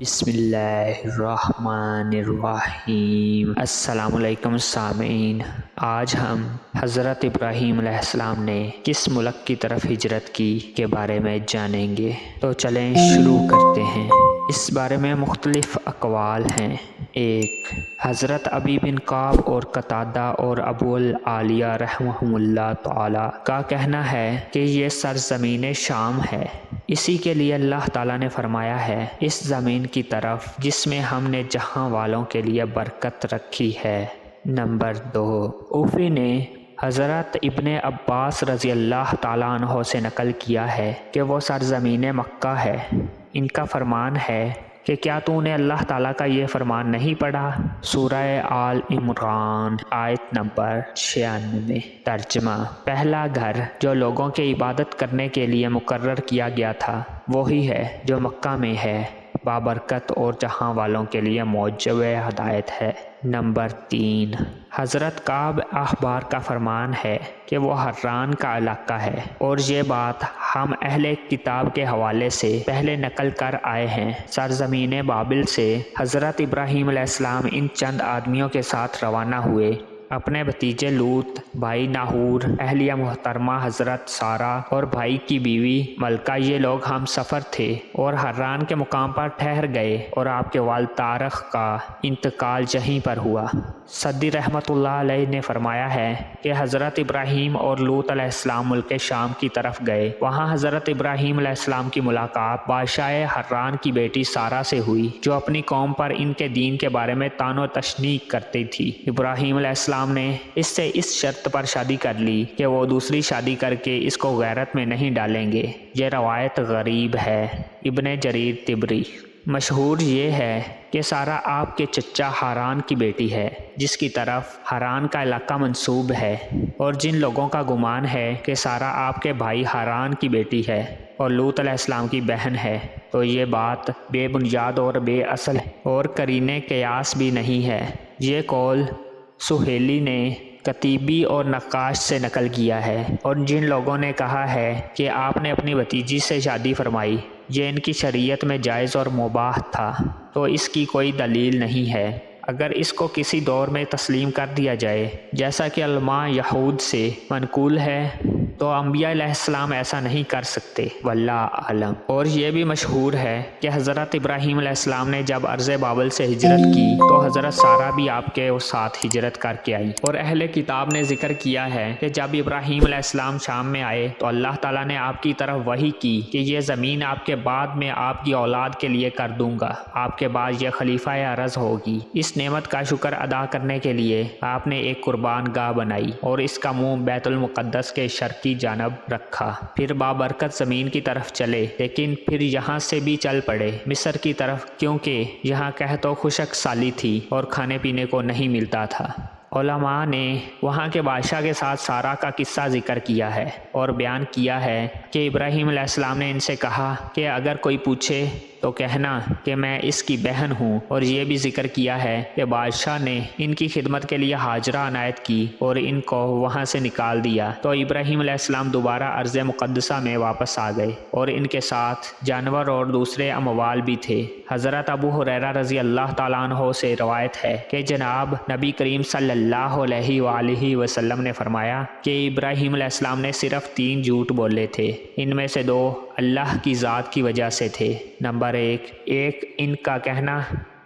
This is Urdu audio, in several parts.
بسم اللہ الرحمن الرحیم۔ السلام علیکم سامعین، آج ہم حضرت ابراہیم علیہ السلام نے کس ملک کی طرف ہجرت کی کے بارے میں جانیں گے۔ تو چلیں شروع کرتے ہیں۔ اس بارے میں مختلف اقوال ہیں۔ ایک، حضرت ابی بن کعب اور قتادہ اور ابو العالیہ رحمہم اللہ تعالی کا کہنا ہے کہ یہ سرزمین شام ہے۔ اسی کے لیے اللہ تعالیٰ نے فرمایا ہے، اس زمین کی طرف جس میں ہم نے جہاں والوں کے لیے برکت رکھی ہے۔ نمبر 2، اوفی نے حضرت ابن عباس رضی اللہ تعالیٰ عنہ سے نقل کیا ہے کہ وہ سرزمین مکہ ہے۔ ان کا فرمان ہے کہ کیا تو نے اللہ تعالیٰ کا یہ فرمان نہیں پڑھا؟ سورہ آل عمران آیت نمبر 96۔ ترجمہ: پہلا گھر جو لوگوں کے عبادت کرنے کے لیے مقرر کیا گیا تھا وہی ہے جو مکہ میں ہے، بابرکت اور جہاں والوں کے لیے موجب ہدایت ہے۔ نمبر 3، حضرت کعب احبار کا فرمان ہے کہ وہ حران کا علاقہ ہے، اور یہ بات ہم اہل کتاب کے حوالے سے پہلے نقل کر آئے ہیں۔ سرزمین بابل سے حضرت ابراہیم علیہ السلام ان چند آدمیوں کے ساتھ روانہ ہوئے۔ اپنے بھتیجے لوط، بھائی ناہور، اہلیہ محترمہ حضرت سارہ اور بھائی کی بیوی ملکہ، یہ لوگ ہم سفر تھے اور حران کے مقام پر ٹھہر گئے، اور آپ کے والد طارق کا انتقال یہیں پر ہوا۔ صدی رحمۃ اللہ علیہ نے فرمایا ہے کہ حضرت ابراہیم اور لوط علیہ السلام ملک شام کی طرف گئے۔ وہاں حضرت ابراہیم علیہ السلام کی ملاقات بادشاہ حران کی بیٹی سارہ سے ہوئی، جو اپنی قوم پر ان کے دین کے بارے میں طعن و تشنیع کرتی تھی۔ ابراہیم علیہ السلام نے اس سے اس شرط پر شادی کر لی کہ وہ دوسری شادی کر کے اس کو غیرت میں نہیں ڈالیں گے۔ یہ روایت غریب ہے۔ ابن جریر طبری۔ مشہور یہ ہے کہ سارہ آپ کے چچا حران کی بیٹی ہے، جس کی طرف حران کا علاقہ منسوب ہے، اور جن لوگوں کا گمان ہے کہ سارہ آپ کے بھائی حران کی بیٹی ہے اور لوط علیہ السلام کی بہن ہے، تو یہ بات بے بنیاد اور بے اصل ہے اور قرینہ قیاس بھی نہیں ہے۔ یہ قول سہیلی نے کتیبی اور نقاش سے نقل کیا ہے، اور جن لوگوں نے کہا ہے کہ آپ نے اپنی بھتیجی سے شادی فرمائی، یہ ان کی شریعت میں جائز اور مباح تھا، تو اس کی کوئی دلیل نہیں ہے۔ اگر اس کو کسی دور میں تسلیم کر دیا جائے، جیسا کہ علماء یہود سے منقول ہے، تو انبیاء علیہ السلام ایسا نہیں کر سکتے، واللہ اعلم۔ اور یہ بھی مشہور ہے کہ حضرت ابراہیم علیہ السلام نے جب ارض بابل سے ہجرت کی تو حضرت سارہ بھی آپ کے ساتھ ہجرت کر کے آئی، اور اہل کتاب نے ذکر کیا ہے کہ جب ابراہیم علیہ السلام شام میں آئے تو اللہ تعالیٰ نے آپ کی طرف وحی کی کہ یہ زمین آپ کے بعد میں آپ کی اولاد کے لیے کر دوں گا، آپ کے بعد یہ خلیفہ ارض ہوگی۔ اس نعمت کا شکر ادا کرنے کے لیے آپ نے ایک قربان گاہ بنائی اور اس کا منہ بیت المقدس کے شرقی جانب رکھا، پھر بابرکت زمین کی طرف چلے، لیکن پھر یہاں سے بھی چل پڑے مصر کی طرف، کیونکہ یہاں قحط و خشک سالی تھی اور کھانے پینے کو نہیں ملتا تھا۔ علماء نے وہاں کے بادشاہ کے ساتھ سارہ کا قصہ ذکر کیا ہے اور بیان کیا ہے کہ ابراہیم علیہ السلام نے ان سے کہا کہ اگر کوئی پوچھے تو کہنا کہ میں اس کی بہن ہوں، اور یہ بھی ذکر کیا ہے کہ بادشاہ نے ان کی خدمت کے لیے ہاجرہ عنایت کی اور ان کو وہاں سے نکال دیا، تو ابراہیم علیہ السلام دوبارہ ارض مقدسہ میں واپس آ گئے، اور ان کے ساتھ جانور اور دوسرے اموال بھی تھے۔ حضرت ابو ہریرہ رضی اللہ تعالیٰ عنہ سے روایت ہے کہ جناب نبی کریم صلی اللہ علیہ وآلہ وسلم نے فرمایا کہ ابراہیم علیہ السلام نے صرف 3 جھوٹ بولے تھے، ان میں سے 2 اللہ کی ذات کی وجہ سے تھے۔ نمبر 1 ان کا کہنا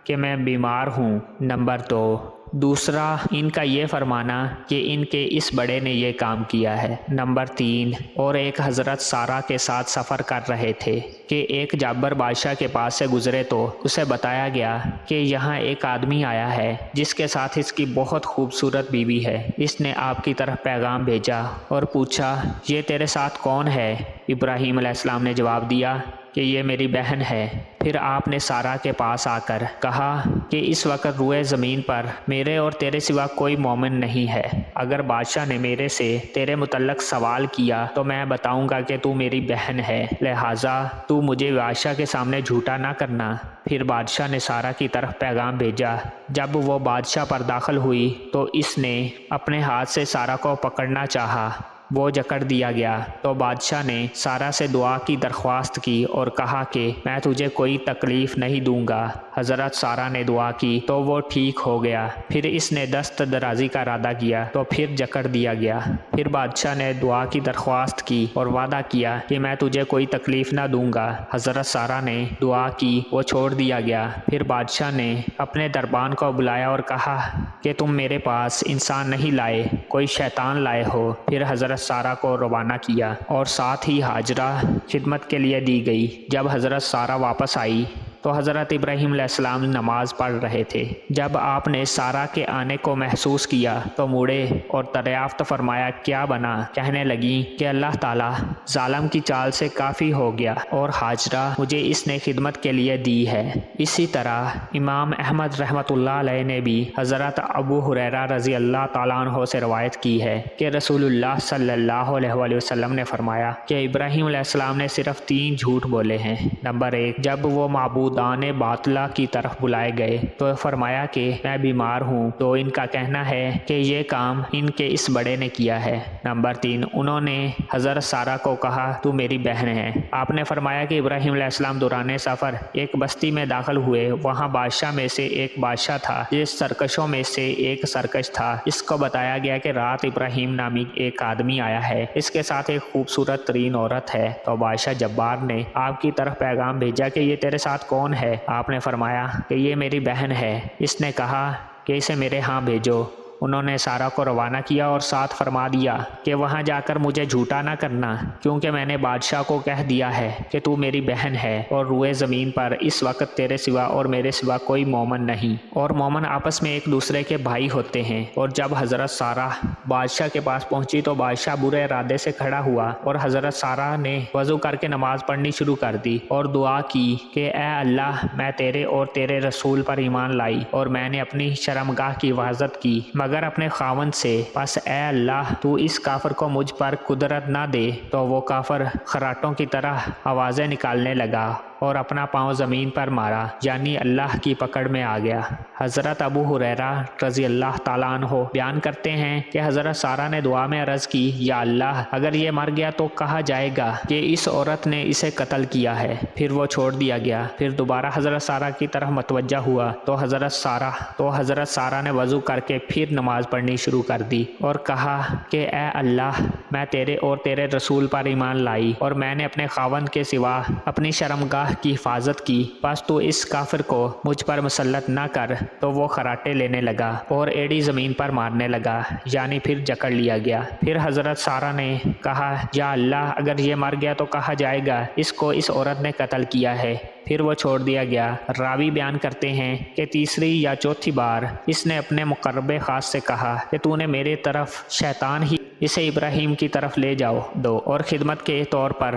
کہ میں بیمار ہوں۔ نمبر 2 دوسرا ان کا یہ فرمانا کہ ان کے اس بڑے نے یہ کام کیا ہے۔ نمبر 3 اور ایک حضرت سارہ کے ساتھ سفر کر رہے تھے کہ ایک جابر بادشاہ کے پاس سے گزرے تو اسے بتایا گیا کہ یہاں ایک آدمی آیا ہے جس کے ساتھ اس کی بہت خوبصورت بیوی ہے۔ اس نے آپ کی طرف پیغام بھیجا اور پوچھا، یہ تیرے ساتھ کون ہے؟ ابراہیم علیہ السلام نے جواب دیا کہ یہ میری بہن ہے۔ پھر آپ نے سارہ کے پاس آ کر کہا کہ اس وقت روئے زمین پر میرے اور تیرے سوا کوئی مومن نہیں ہے۔ اگر بادشاہ نے میرے سے تیرے متعلق سوال کیا تو میں بتاؤں گا کہ تو میری بہن ہے، لہٰذا تو مجھے بادشاہ کے سامنے جھوٹا نہ کرنا۔ پھر بادشاہ نے سارہ کی طرف پیغام بھیجا۔ جب وہ بادشاہ پر داخل ہوئی تو اس نے اپنے ہاتھ سے سارہ کو پکڑنا چاہا، وہ جکڑ دیا گیا تو بادشاہ نے سارا سے دعا کی درخواست کی اور کہا کہ میں تجھے کوئی تکلیف نہیں دوں گا۔ حضرت سارا نے دعا کی تو وہ ٹھیک ہو گیا۔ پھر اس نے دست درازی کا ارادہ کیا تو پھر جکڑ دیا گیا۔ پھر بادشاہ نے دعا کی درخواست کی اور وعدہ کیا کہ میں تجھے کوئی تکلیف نہ دوں گا۔ حضرت سارا نے دعا کی، وہ چھوڑ دیا گیا۔ پھر بادشاہ نے اپنے دربان کو بلایا اور کہا کہ تم میرے پاس انسان نہیں لائے، کوئی شیطان لائے ہو۔ پھر حضرت سارا کو روانہ کیا اور ساتھ ہی ہاجرہ خدمت کے لیے دی گئی۔ جب حضرت سارا واپس آئی تو حضرت ابراہیم علیہ السلام نماز پڑھ رہے تھے۔ جب آپ نے سارا کے آنے کو محسوس کیا تو مڑے اور دریافت فرمایا کیا بنا؟ کہنے لگیں کہ اللہ تعالیٰ ظالم کی چال سے کافی ہو گیا اور ہاجرہ مجھے اس نے خدمت کے لیے دی ہے۔ اسی طرح امام احمد رحمۃ اللہ علیہ نے بھی حضرت ابو ہریرہ رضی اللہ تعالیٰ عنہ سے روایت کی ہے کہ رسول اللہ صلی اللہ علیہ وآلہ وسلم نے فرمایا کہ ابراہیم علیہ السلام نے صرف 3 جھوٹ بولے ہیں۔ نمبر 1، جب وہ معبودان باطلہ کی طرف بلائے گئے تو فرمایا کہ میں بیمار ہوں، تو ان کا کہنا ہے کہ یہ کام ان کے اس بڑے نے کیا ہے۔ نمبر 3، انہوں نے حضرت سارا کو کہا تو میری بہن ہے۔ آپ نے فرمایا کہ ابراہیم علیہ السلام دوران سفر ایک بستی میں داخل ہوئے، وہاں بادشاہ میں سے ایک بادشاہ تھا جس سرکشوں میں سے ایک سرکش تھا۔ اس کو بتایا گیا کہ رات ابراہیم نامی ایک آدمی آیا ہے، اس کے ساتھ ایک خوبصورت ترین عورت ہے۔ تو بادشاہ جبار نے آپ کی طرف پیغام بھیجا کہ یہ تیرے ساتھ کون ہے؟ آپ نے فرمایا کہ یہ میری بہن ہے۔ اس نے کہا کہ اسے میرے ہاں بھیجو۔ انہوں نے سارا کو روانہ کیا اور ساتھ فرما دیا کہ وہاں جا کر مجھے جھوٹا نہ کرنا، کیونکہ میں نے بادشاہ کو کہہ دیا ہے کہ تو میری بہن ہے اور روئے زمین پر اس وقت تیرے سوا اور میرے سوا کوئی مومن نہیں، اور مومن آپس میں ایک دوسرے کے بھائی ہوتے ہیں۔ اور جب حضرت سارا بادشاہ کے پاس پہنچی تو بادشاہ برے ارادے سے کھڑا ہوا اور حضرت سارا نے وضو کر کے نماز پڑھنی شروع کر دی اور دعا کی کہ اے اللہ، میں تیرے اور تیرے رسول پر ایمان لائی اور میں نے اپنی شرمگاہ کی حفاظت کی مگر اپنے خاوند سے، پس اے اللہ تو اس کافر کو مجھ پر قدرت نہ دے۔ تو وہ کافر خراٹوں کی طرح آوازیں نکالنے لگا اور اپنا پاؤں زمین پر مارا، یعنی اللہ کی پکڑ میں آ گیا۔ حضرت ابو ہریرہ رضی اللہ تعالیٰ عنہ بیان کرتے ہیں کہ حضرت سارا نے دعا میں عرض کی، یا اللہ اگر یہ مر گیا تو کہا جائے گا کہ اس عورت نے اسے قتل کیا ہے۔ پھر وہ چھوڑ دیا گیا۔ پھر دوبارہ حضرت سارا کی طرف متوجہ ہوا تو حضرت سارا نے وضو کر کے پھر نماز پڑھنی شروع کر دی اور کہا کہ اے اللہ، میں تیرے اور تیرے رسول پر ایمان لائی اور میں نے اپنے خاوند کے سوا اپنی شرمگاہ کی حفاظت کی، بس تو اس کافر کو مجھ پر مسلط نہ کر۔ تو وہ خراٹے لینے لگا اور ایڑی زمین پر مارنے لگا، یعنی پھر جکڑ لیا گیا۔ پھر حضرت سارا نے کہا، یا اللہ اگر یہ مر گیا تو کہا جائے گا اس کو اس عورت نے قتل کیا ہے۔ پھر وہ چھوڑ دیا گیا۔ راوی بیان کرتے ہیں کہ تیسری یا چوتھی بار اس نے اپنے مقرب خاص سے کہا کہ تو نے میرے طرف شیطان ہی، اسے ابراہیم کی طرف لے جاؤ دو اور خدمت کے طور پر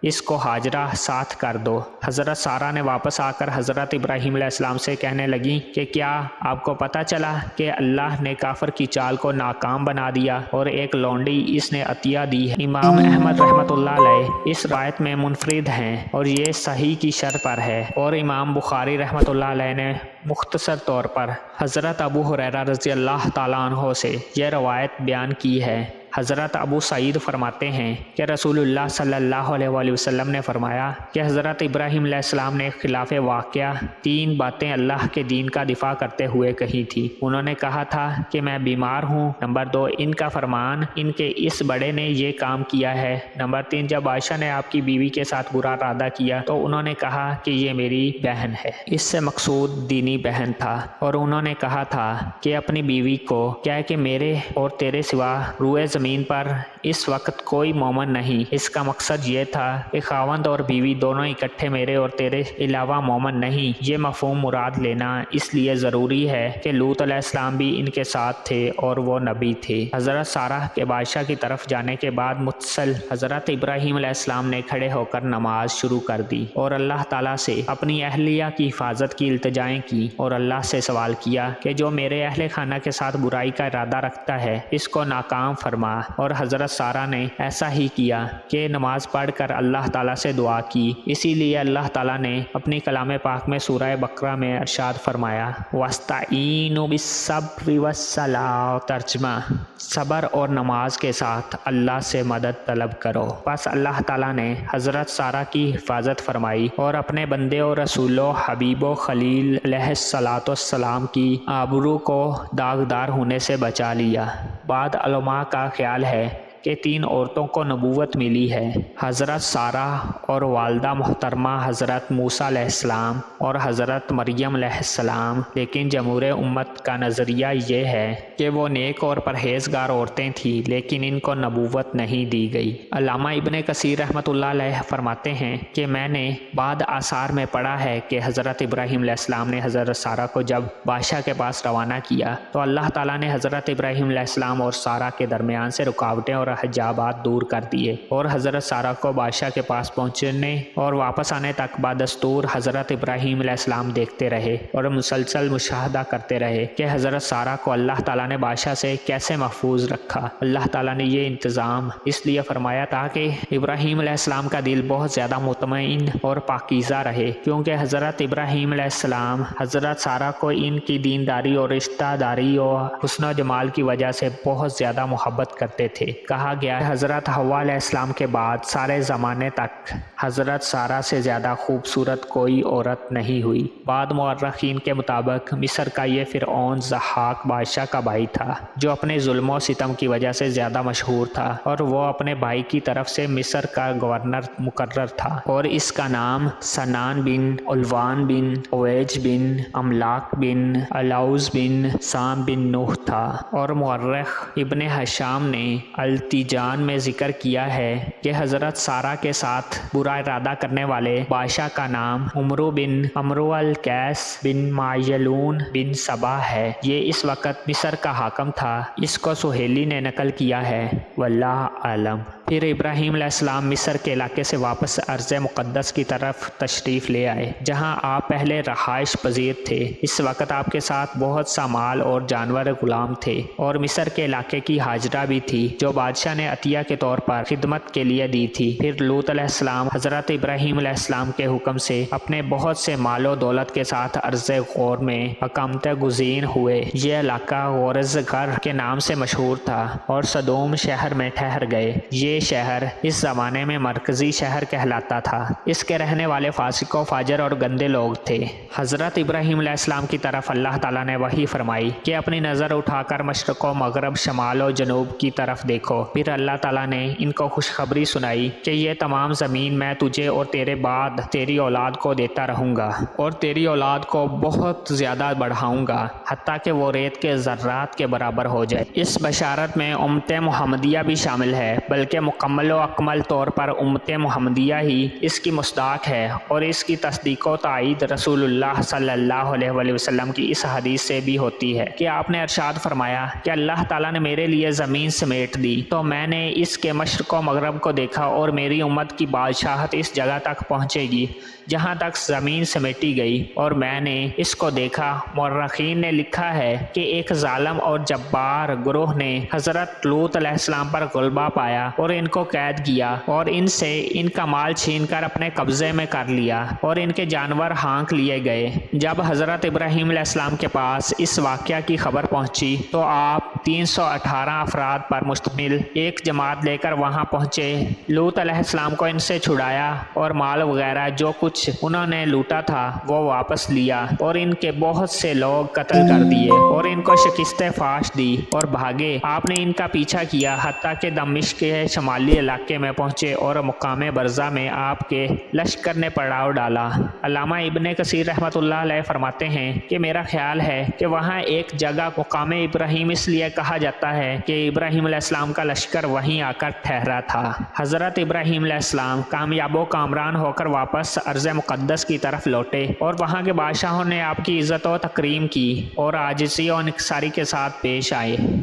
اس کو ہاجرہ ساتھ کر دو۔ حضرت سارا نے واپس آ کر حضرت ابراہیم علیہ السلام سے کہنے لگیں کہ کیا آپ کو پتہ چلا کہ اللہ نے کافر کی چال کو ناکام بنا دیا اور ایک لونڈی اس نے عطیہ دی ہے۔ امام احمد رحمۃ اللہ علیہ اس روایت میں منفرد ہیں اور یہ صحیح کی شرط پر ہے، اور امام بخاری رحمۃ اللہ علیہ نے مختصر طور پر حضرت ابو ہریرہ رضی اللہ تعالیٰ عنہ سے یہ روایت بیان کی ہے۔ حضرت ابو سعید فرماتے ہیں کہ رسول اللہ صلی اللہ علیہ وآلہ وسلم نے فرمایا کہ حضرت ابراہیم علیہ السلام نے خلاف واقعہ 3 باتیں اللہ کے دین کا دفاع کرتے ہوئے کہی تھی۔ انہوں نے کہا تھا کہ میں بیمار ہوں۔ نمبر 2، ان کا فرمان، ان کے اس بڑے نے یہ کام کیا ہے۔ نمبر 3، جب عائشہ نے آپ کی بیوی کے ساتھ برا ارادہ کیا تو انہوں نے کہا کہ یہ میری بہن ہے۔ اس سے مقصود دینی بہن تھا، اور انہوں نے کہا تھا کہ اپنی بیوی کو کیا کہ میرے اور تیرے سوا روئے زمین پر اس وقت کوئی مومن نہیں۔ اس کا مقصد یہ تھا کہ خاوند اور بیوی دونوں اکٹھے میرے اور تیرے علاوہ مومن نہیں۔ یہ مفہوم مراد لینا اس لیے ضروری ہے کہ لوط علیہ السلام بھی ان کے ساتھ تھے اور وہ نبی تھے۔ حضرت سارا کے بادشاہ کی طرف جانے کے بعد متصل حضرت ابراہیم علیہ السلام نے کھڑے ہو کر نماز شروع کر دی اور اللہ تعالیٰ سے اپنی اہلیہ کی حفاظت کی التجائیں کی اور اللہ سے سوال کیا کہ جو میرے اہل خانہ کے ساتھ برائی کا ارادہ رکھتا ہے اس کو ناکام فرما۔ اور حضرت سارہ نے ایسا ہی کیا کہ نماز پڑھ کر اللہ تعالیٰ سے دعا کی۔ اسی لیے اللہ تعالیٰ نے اپنی کلام پاک میں سورہ بقرہ میں ارشاد فرمایا وَاسْتَعِینُوا بِالصَّبْرِ وَالصَّلَاةِ، ترجمہ صبر اور نماز کے ساتھ اللہ سے مدد طلب کرو۔ بس اللہ تعالیٰ نے حضرت سارہ کی حفاظت فرمائی اور اپنے بندے اور رسول و حبیب و خلیل علیہ السلام کی آبرو کو داغدار ہونے سے بچا لیا۔ بعض علماء کا خیال ہے کہ 3 عورتوں کو نبوت ملی ہے، حضرت سارہ اور والدہ محترمہ حضرت موسیٰ علیہ السلام اور حضرت مریم علیہ السلام، لیکن جمہور امت کا نظریہ یہ ہے کہ وہ نیک اور پرہیزگار عورتیں تھیں، لیکن ان کو نبوت نہیں دی گئی۔ علامہ ابن کثیر رحمۃ اللہ علیہ فرماتے ہیں کہ میں نے بعض آثار میں پڑھا ہے کہ حضرت ابراہیم علیہ السلام نے حضرت سارہ کو جب بادشاہ کے پاس روانہ کیا تو اللہ تعالیٰ نے حضرت ابراہیم علیہ السلام اور سارہ کے درمیان سے رکاوٹیں اور حجابات دور کر دیے، اور حضرت سارہ کو بادشاہ کے پاس پہنچنے اور واپس آنے تک بدستور حضرت ابراہیم علیہ السلام دیکھتے رہے اور مسلسل مشاہدہ کرتے رہے کہ حضرت سارہ کو اللہ تعالیٰ نے بادشاہ سے کیسے محفوظ رکھا۔ اللہ تعالیٰ نے یہ انتظام اس لیے فرمایا تاکہ ابراہیم علیہ السلام کا دل بہت زیادہ مطمئن اور پاکیزہ رہے، کیونکہ حضرت ابراہیم علیہ السلام حضرت سارہ کو ان کی دینداری اور رشتہ داری اور حسن و جمال کی وجہ سے بہت زیادہ محبت کرتے تھے۔ کہا گیا ہے حضرت حوا علیہ السلام کے بعد سارے زمانے تک حضرت سارہ سے زیادہ خوبصورت کوئی عورت نہیں ہوئی۔ بعض مورخین کے مطابق مصر کا یہ فرعون ضحاک بادشاہ کا بھائی تھا جو اپنے ظلم و ستم کی وجہ سے زیادہ مشہور تھا، اور وہ اپنے بھائی کی طرف سے مصر کا گورنر مقرر تھا، اور اس کا نام سنان بن علوان بن اویج بن املاک بن الاؤز بن سام بن نوح تھا۔ اور مورخ ابن ہشام نے التیجان میں ذکر کیا ہے کہ حضرت سارہ کے ساتھ برا ارادہ کرنے والے بادشاہ کا نام عمرو بن عمرو القیس بن معیلون بن صبا ہے۔ یہ اس وقت مصر کا حاکم تھا۔ اس کو سہیلی نے نقل کیا ہے، واللہ عالم۔ پھر ابراہیم علیہ السلام مصر کے علاقے سے واپس ارض مقدس کی طرف تشریف لے آئے، جہاں آپ پہلے رہائش پذیر تھے۔ اس وقت آپ کے ساتھ بہت سا مال اور جانور غلام تھے، اور مصر کے علاقے کی ہاجرہ بھی تھی جو بادشاہ نے عطیہ کے طور پر خدمت کے لیے دی تھی۔ پھر لوط علیہ السلام حضرت ابراہیم علیہ السلام کے حکم سے اپنے بہت سے مال و دولت کے ساتھ ارض غور میں اقامت گزین ہوئے۔ یہ علاقہ غورز غر کے نام سے مشہور تھا، اور صدوم شہر میں ٹھہر گئے۔ یہ شہر اس زمانے میں مرکزی شہر کہلاتا تھا۔ اس کے رہنے والے فاسق و فاجر اور گندے لوگ تھے۔ حضرت ابراہیم علیہ السلام کی طرف اللہ تعالیٰ نے وحی فرمائی کہ اپنی نظر اٹھا کر مشرق و مغرب، شمال و جنوب کی طرف دیکھو۔ پھر اللہ تعالیٰ نے ان کو خوشخبری سنائی کہ یہ تمام زمین میں تجھے اور تیرے بعد تیری اولاد کو دیتا رہوں گا، اور تیری اولاد کو بہت زیادہ بڑھاؤں گا، حتیٰ کہ وہ ریت کے ذرات کے برابر ہو جائے۔ اس بشارت میں امت محمدیہ بھی شامل ہے، بلکہ مکمل و اکمل طور پر امت محمدیہ ہی اس کی مصداق ہے، اور اس کی تصدیق و تائید رسول اللہ صلی اللہ علیہ وآلہ وسلم کی اس حدیث سے بھی ہوتی ہے کہ آپ نے ارشاد فرمایا کہ اللہ تعالیٰ نے میرے لیے زمین سمیٹ دی تو میں نے اس کے مشرق و مغرب کو دیکھا، اور میری امت کی بادشاہت اس جگہ تک پہنچے گی جہاں تک زمین سمیٹی گئی، اور میں نے اس کو دیکھا۔ مورخین نے لکھا ہے کہ ایک ظالم اور جبار گروہ نے حضرت لوط علیہ السلام پر غلبہ پایا اور ان کو قید کیا، اور ان سے ان کا مال چھین کر اپنے قبضے میں کر لیا، اور ان کے جانور ہانک لیے گئے۔ جب حضرت ابراہیم علیہ السلام کے پاس اس واقعہ کی خبر پہنچی تو آپ 318 افراد پر مشتمل ایک جماعت لے کر وہاں پہنچے۔ لوط علیہ السلام کو ان سے چھڑایا، اور مال وغیرہ جو کچھ انہوں نے لوٹا تھا وہ واپس لیا، اور ان کے بہت سے لوگ قتل کر دیے، اور ان کو شکست فاش دی اور بھاگے۔ آپ نے ان کا پیچھا کیا حتیٰ کہ دمشق کے شمالی علاقے میں پہنچے، اور مقام برزہ میں آپ کے لشکر نے پڑاؤ ڈالا۔ علامہ ابن کثیر رحمۃ اللہ علیہ فرماتے ہیں کہ میرا خیال ہے کہ وہاں ایک جگہ مقام ابراہیم اس لیے کہا جاتا ہے کہ ابراہیم علیہ السلام کا لشکر وہیں آ کر ٹھہرا تھا۔ حضرت ابراہیم علیہ السلام کامیاب و کامران ہو کر واپس ارض مقدس کی طرف لوٹے، اور وہاں کے بادشاہوں نے آپ کی عزت و تکریم کی اور عاجزی و انکساری کے ساتھ پیش آئے۔